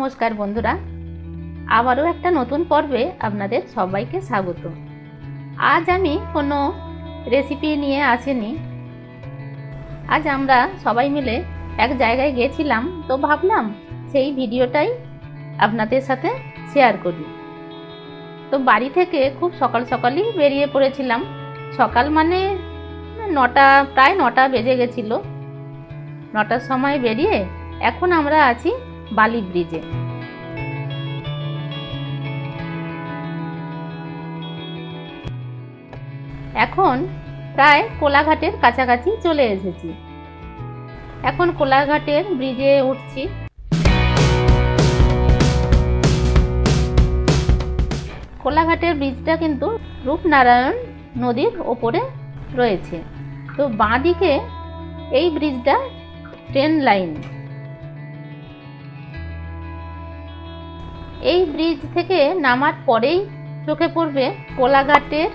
নমস্কার বন্ধুরা, আবারও একটা নতুন পর্বে আপনাদের সবাইকে স্বাগত। আজ আমি কোনো রেসিপি নিয়ে আসিনি। আজ আমরা সবাই মিলে এক জায়গায় গেছিলাম, তো ভাবলাম সেই ভিডিওটাই আপনাদের সাথে শেয়ার করি। তো বাড়ি থেকে খুব সকাল সকালই বেরিয়ে পড়েছিলাম। সকাল মানে প্রায় 9টা বেজে গেছিল। 9টার সময় বেরিয়ে এখন আমরা আছি বালি ব্রিজে। এখন প্রায় কোলাঘাটের কাছাকাছি চলে এসেছি। এখন কোলাঘাটের ব্রিজে উঠছি। কোলাঘাটের ব্রিজটা কিন্তু রূপনারায়ণ নদীর ওপরে রয়েছে। তো বাঁ দিকে এই ব্রিজটা ট্রেন লাইন। এই ব্রিজ থেকে নামার পরেই চোখে পড়বে কোলাঘাটের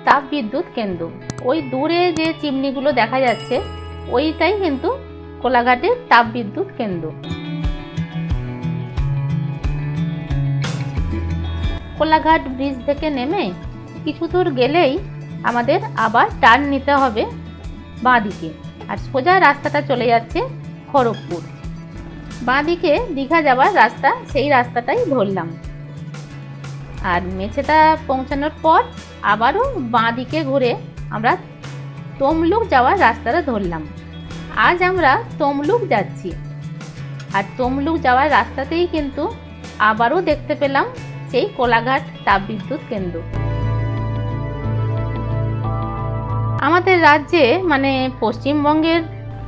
তাপবিদ্যুৎ কেন্দ্র। ওই দূরে যে চিমনিগুলো দেখা যাচ্ছে ওইটাই কিন্তু কোলাঘাটের তাপবিদ্যুৎ কেন্দ্র। কোলাঘাট ব্রিজ থেকে নেমে কিছু দূর গেলেই আমাদের আবার টার্ন নিতে হবে বাঁ দিকে, আর সোজা রাস্তাটা চলে যাচ্ছে খড়গপুর। বাঁ দিকে দীঘা যাওয়ার রাস্তা, সেই রাস্তাটাই ধরলাম। আর মেছেদা পৌঁছানোর পর আবারও বাঁ দিকে ঘুরে আমরা তমলুক যাওয়ার রাস্তাটা ধরলাম। আজ আমরা তমলুক যাচ্ছি, আর তমলুক যাওয়ার রাস্তাতেই কিন্তু আবারও দেখতে পেলাম সেই কোলাঘাট তাপবিদ্যুৎ কেন্দ্র। আমাদের রাজ্যে মানে পশ্চিমবঙ্গের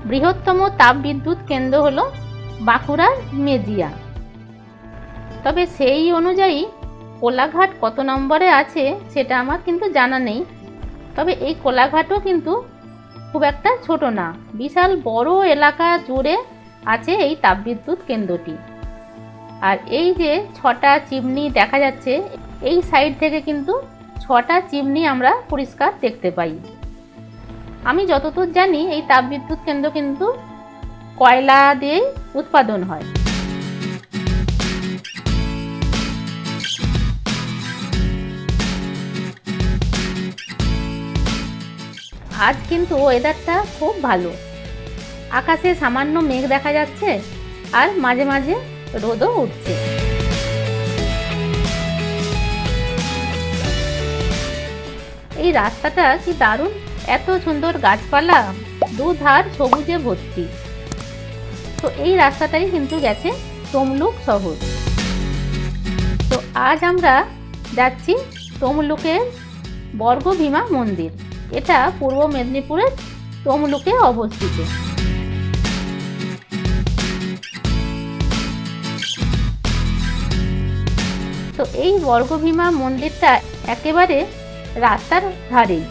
বৃহত্তম তাপবিদ্যুৎ কেন্দ্র হলো বাঁকুড়ার মেজিয়া। তবে সেই অনুযায়ী কোলাঘাট কত নম্বরে আছে সেটা আমার কিন্তু জানা নেই। তবে এই কোলাঘাটও কিন্তু খুব একটা ছোট না, বিশাল বড় এলাকা জুড়ে আছে এই তাপবিদ্যুৎ কেন্দ্রটি। আর এই যে 6টা চিমনি দেখা যাচ্ছে, এই সাইড থেকে কিন্তু 6টা চিমনি আমরা পরিষ্কার দেখতে পাই। আমি যতদূর জানি এই তাপবিদ্যুৎ কেন্দ্র কিন্তু কয়লা দিয়েই উৎপাদন হয়। আজ কিন্তু ওয়েদারটা খুব ভালো। আকাশে সামান্য মেঘ দেখা যাচ্ছে, আর মাঝে মাঝে রোদও উঠছে। এই রাস্তাটা কি দারুণ, এত সুন্দর গাছপালা, দুধার সবুজে ভর্তি। তো এই রাস্তাটাই কিন্তু গেছে তমলুক শহর। তো আজ আমরা যাচ্ছি তমলুকের বর্গভীমা মন্দির। এটা পূর্ব মেদিনীপুরের তমলুকে অবস্থিত। তো এই বর্গভীমা মন্দিরটা একেবারে রাস্তার ধারেই,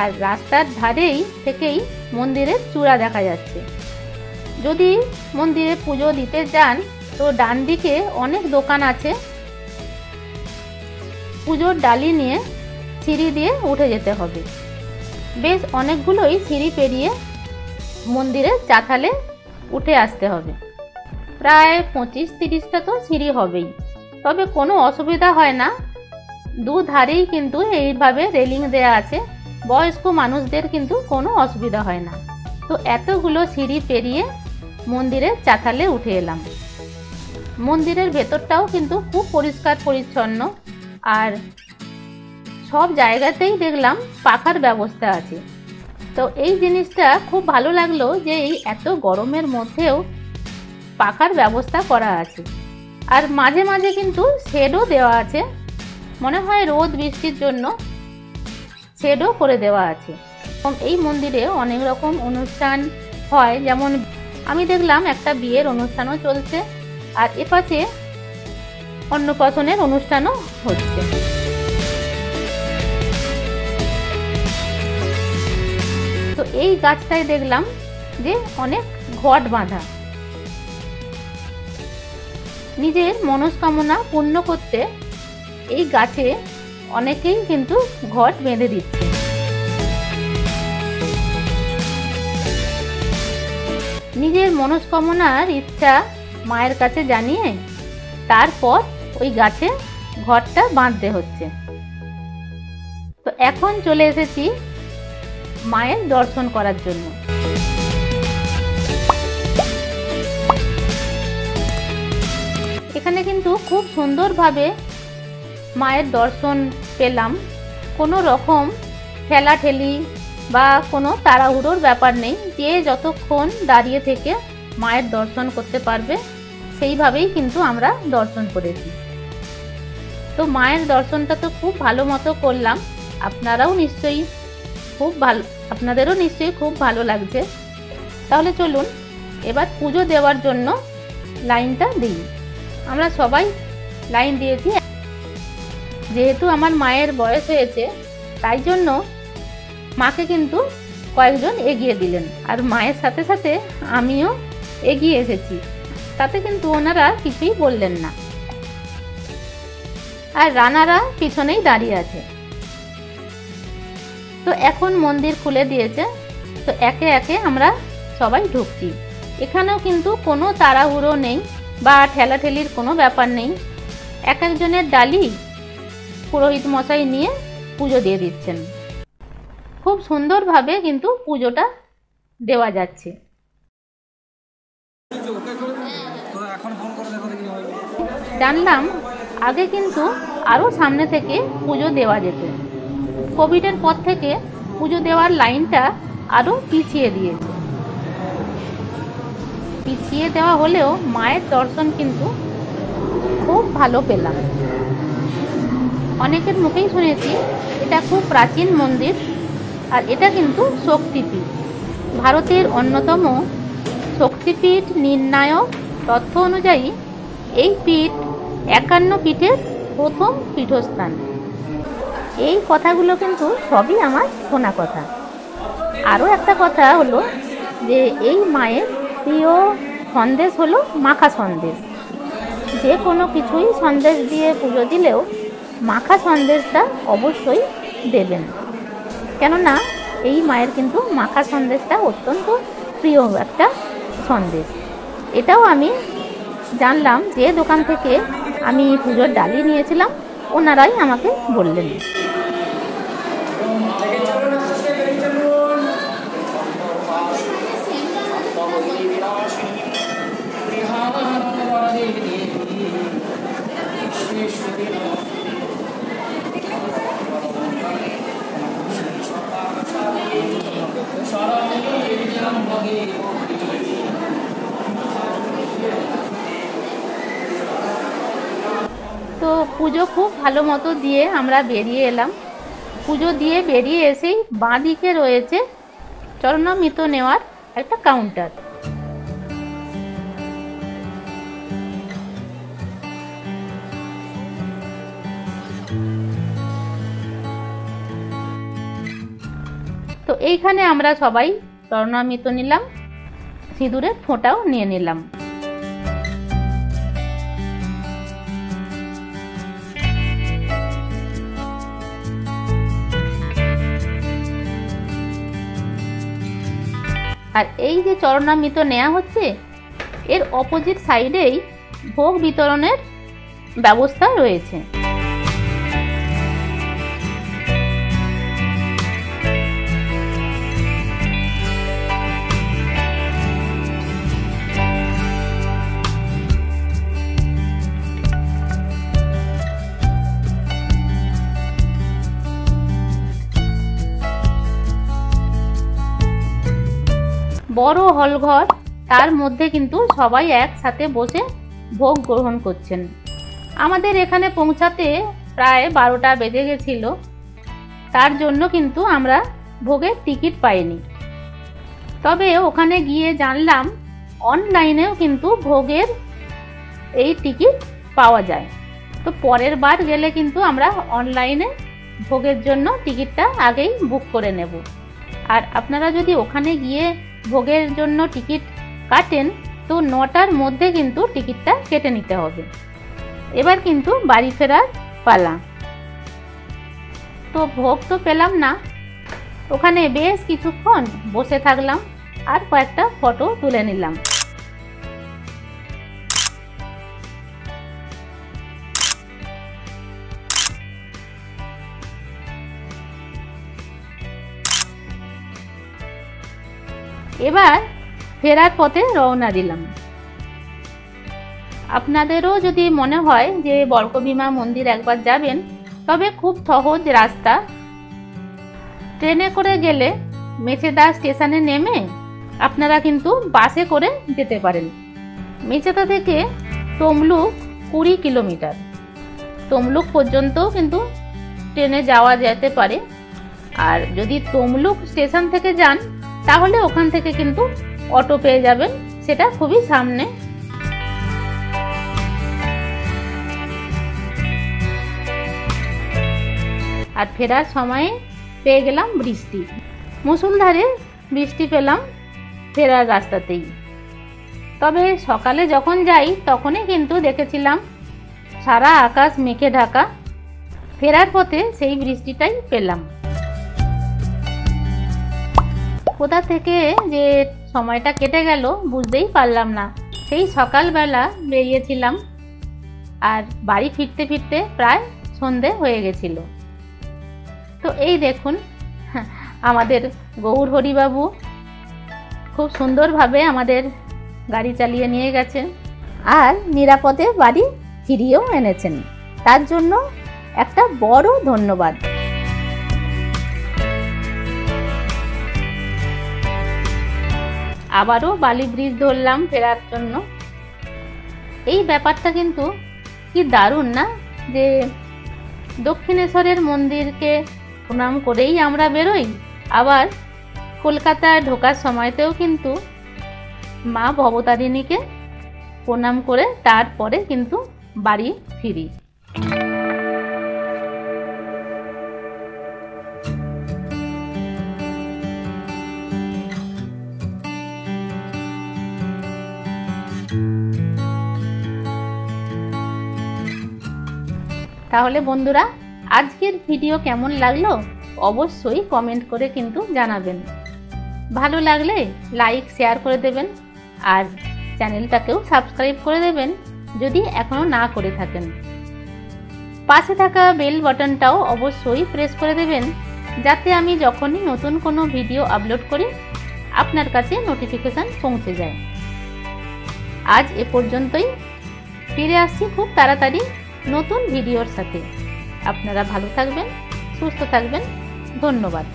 আর রাস্তার ধারেই থেকেই মন্দিরের চূড়া দেখা যাচ্ছে। যদি মন্দিরে পুজো দিতে যান তো ডান দিকে অনেক দোকান আছে। পুজোর ডালি নিয়ে সিঁড়ি দিয়ে উঠে যেতে হবে। বেশ অনেকগুলোই সিঁড়ি পেরিয়ে মন্দিরের চাতালে উঠে আসতে হবে। প্রায় 25-30টা তো সিঁড়ি হবেই। তবে কোনো অসুবিধা হয় না, দুধারেই কিন্তু এইভাবে রেলিং দেয়া আছে। বয়স্ক মানুষদের কিন্তু কোনো অসুবিধা হয় না। তো এতগুলো সিঁড়ি পেরিয়ে মন্দিরের চাতালে উঠে এলাম। মন্দিরের ভেতরটাও কিন্তু খুব পরিষ্কার পরিচ্ছন্ন, আর সব জায়গাতেই দেখলাম পাখার ব্যবস্থা আছে। তো এই জিনিসটা খুব ভালো লাগলো যে এই এত গরমের মধ্যেও পাখার ব্যবস্থা করা আছে। আর মাঝে মাঝে কিন্তু শেডও দেওয়া আছে, মনে হয় রোদ বৃষ্টির জন্য শেডও করে দেওয়া আছে। এই মন্দিরে অনেক রকম অনুষ্ঠান হয়, যেমন আমি দেখলাম একটা বিয়ের অনুষ্ঠানও চলছে, আর এপাশে অন্নপ্রাশনের অনুষ্ঠানও হচ্ছে। তো এই গাছটায় দেখলাম যে অনেক ঘট বাঁধা। নিজের মনস্কামনা পূর্ণ করতে এই গাছে অনেকেই কিন্তু ঘট বেঁধে দিচ্ছে। নিজের মনস্কামনার ইচ্ছা মায়ের কাছে জানিয়ে তারপর ওই গাছে ঘরটা বাঁধতে হচ্ছে। তো এখন চলে এসেছি মায়ের দর্শন করার জন্য। এখানে কিন্তু খুব সুন্দরভাবে মায়ের দর্শন পেলাম। কোনো রকম ঠেলাঠেলি বা কোনো তাড়াহুড়োর ব্যাপার নেই, যে যতক্ষণ দাঁড়িয়ে থেকে মায়ের দর্শন করতে পারবে সেইভাবেই কিন্তু আমরা দর্শন করেছি। তো মায়ের দর্শনটা তো খুব ভালো মতো করলাম, আপনাদেরও নিশ্চয়ই খুব ভালো লাগছে। তাহলে চলুন এবার পুজো দেওয়ার জন্য লাইনটা দিই। আমরা সবাই লাইন দিয়েছি। যেহেতু আমার মায়ের বয়স হয়েছে তাই জন্য মাকে কিন্তু কয়েকজন এগিয়ে দিলেন, আর মায়ের সাথে সাথে আমিও এগিয়ে এসেছি। তাতে কিন্তু ওনারা কিছুই বললেন না, আর রানারা পিছনেই দাঁড়িয়ে আছে। তো এখন মন্দির খুলে দিয়েছে, তো একে একে আমরা সবাই ঢুকছি। এখানেও কিন্তু কোনো তাড়াহুড়ো নেই বা ঠেলাঠেলির কোনো ব্যাপার নেই। এক একজনের ডালি পুরোহিত মশাই নিয়ে পুজো দিয়ে দিচ্ছেন। খুব সুন্দরভাবে কিন্তু পুজোটা দেওয়া যাচ্ছে। জানলাম আগে কিন্তু আরও সামনে থেকে পুজো দেওয়া যেত, কোভিডের পর থেকে পুজো দেওয়ার লাইনটা আরও পিছিয়ে দেওয়া হলেও মায়ের দর্শন কিন্তু খুব ভালো পেলাম। অনেকের মুখেই শুনেছি এটা খুব প্রাচীন মন্দির, আর এটা কিন্তু শক্তিপীঠ, ভারতের অন্যতম শক্তিপীঠ নির্ণায়ক তথ্য অনুযায়ী এই পীঠ 51 পীঠের প্রথম পীঠস্থান। এই কথাগুলো কিন্তু সবই আমার শোনা কথা। আরও একটা কথা হলো যে এই মায়ের প্রিয় সন্দেশ হলো মাখা সন্দেশ। যে কোনো কিছুই সন্দেশ দিয়ে পুজো দিলেও মাখা সন্দেশটা অবশ্যই দেবেন, কেননা এই মায়ের কিন্তু মাখা সন্দেশটা অত্যন্ত প্রিয় একটা সন্দেশ। এটাও আমি জানলাম যে দোকান থেকে আমি পুজোর ডালি নিয়েছিলাম, ওনারাই আমাকে বললেন। তো পুজো খুব ভালো মতো দিয়ে আমরা বেরিয়ে এলাম। পুজো দিয়ে বেরিয়ে এসেই বাঁ দিকে রয়েছে চরণামৃত নেওয়ার একটা কাউন্টার। তো এইখানে আমরা সবাই চরণামৃত নিলাম, সিঁদুরের ফোঁটাও নিয়ে নিলাম। আর এই যে চরণামৃত নেওয়া হচ্ছে, এর অপোজিট সাইডেই ভোগ বিতরণের ব্যবস্থা রয়েছে। বড় হলঘর, তার মধ্যে কিন্তু সবাই একসাথে বসে ভোগ গ্রহণ করছেন। আমাদের এখানে পৌঁছাতে প্রায় 12টা বেজে গেছিল, তার জন্য কিন্তু আমরা ভোগের টিকিট পাইনি। তবে ওখানে গিয়ে জানলাম অনলাইনেও কিন্তু ভোগের এই টিকিট পাওয়া যায়। তো পরের বার গেলে কিন্তু আমরা অনলাইনে ভোগের জন্য টিকিটটা আগেই বুক করে নেব। আর আপনারা যদি ওখানে গিয়ে ভোগের জন্য টিকিট কাটেন তো 9টার মধ্যে কিন্তু টিকিটটা কেটে নিতে হবে। এবার কিন্তু বাড়ি ফেরার পালা। তো ভোগ তো পেলাম না, ওখানে বেশ কিছুক্ষণ বসে থাকলাম আর কয়েকটা ফটো তুলে নিলাম। এবার ফেরার পথে রওনা দিলাম। আপনাদেরও যদি মনে হয় যে বর্গভীমা মন্দির একবার যাবেন, তবে খুব সহজ রাস্তা। ট্রেনে করে গেলে মেচেদা স্টেশনে নেমে আপনারা কিন্তু বাসে করে যেতে পারেন। মেচেদা থেকে তমলুক 20 কিলোমিটার। তমলুক পর্যন্তও কিন্তু ট্রেনে যাওয়া যেতে পারে। আর যদি তমলুক স্টেশন থেকে যান তাহলে ওখান থেকে কিন্তু অটো পেয়ে যাবেন, সেটা খুবই সামনে। আর ফেরার সময়ে পেয়ে গেলাম বৃষ্টি, মুষলধারে বৃষ্টি পেলাম ফেরার রাস্তাতেই। তবে সকালে যখন যাই তখনই কিন্তু দেখেছিলাম সারা আকাশ মেঘে ঢাকা। ফেরার পথে সেই বৃষ্টিটাই পেলাম। কোথা থেকে যে সময়টা কেটে গেল বুঝতেই পারলাম না। সেই সকালবেলা বেরিয়েছিলাম আর বাড়ি ফিরতে ফিরতে প্রায় সন্ধে হয়ে গেছিল। তো এই দেখুন আমাদের গৌর হরিবাবু খুব সুন্দরভাবে আমাদের গাড়ি চালিয়ে নিয়ে গেছেন আর নিরাপদে বাড়ি ফিরিয়েও এনেছেন। তার জন্য একটা বড় ধন্যবাদ। আবারও বালি ব্রিজ ধরলাম ফেরার জন্য। এই ব্যাপারটা কিন্তু কি দারুণ না, যে দক্ষিণেশ্বরের মন্দিরকে প্রণাম করেই আমরা বেরোই, আবার কলকাতায় ঢোকার সময়তেও কিন্তু মা ভবতারিণীকে প্রণাম করে তারপরে কিন্তু বাড়ি ফিরি। তাহলে বন্ধুরা, আজকের ভিডিও কেমন লাগলো অবশ্যই কমেন্ট করে কিন্তু জানাবেন। ভালো লাগলে লাইক শেয়ার করে দেবেন আর চ্যানেলটাকেও সাবস্ক্রাইব করে দেবেন যদি এখনো না করে থাকেন। পাশে থাকা বেল বাটনটাও অবশ্যই প্রেস করে দেবেন যাতে আমি যখনই নতুন কোনো ভিডিও আপলোড করি আপনার কাছে নোটিফিকেশন পৌঁছে যায়। আজ এ পর্যন্তই, ফিরে আসছি খুব তাড়াতাড়ি নতুন ভিডিওর সাথে। আপনারা ভালো থাকবেন, সুস্থ থাকবেন। ধন্যবাদ।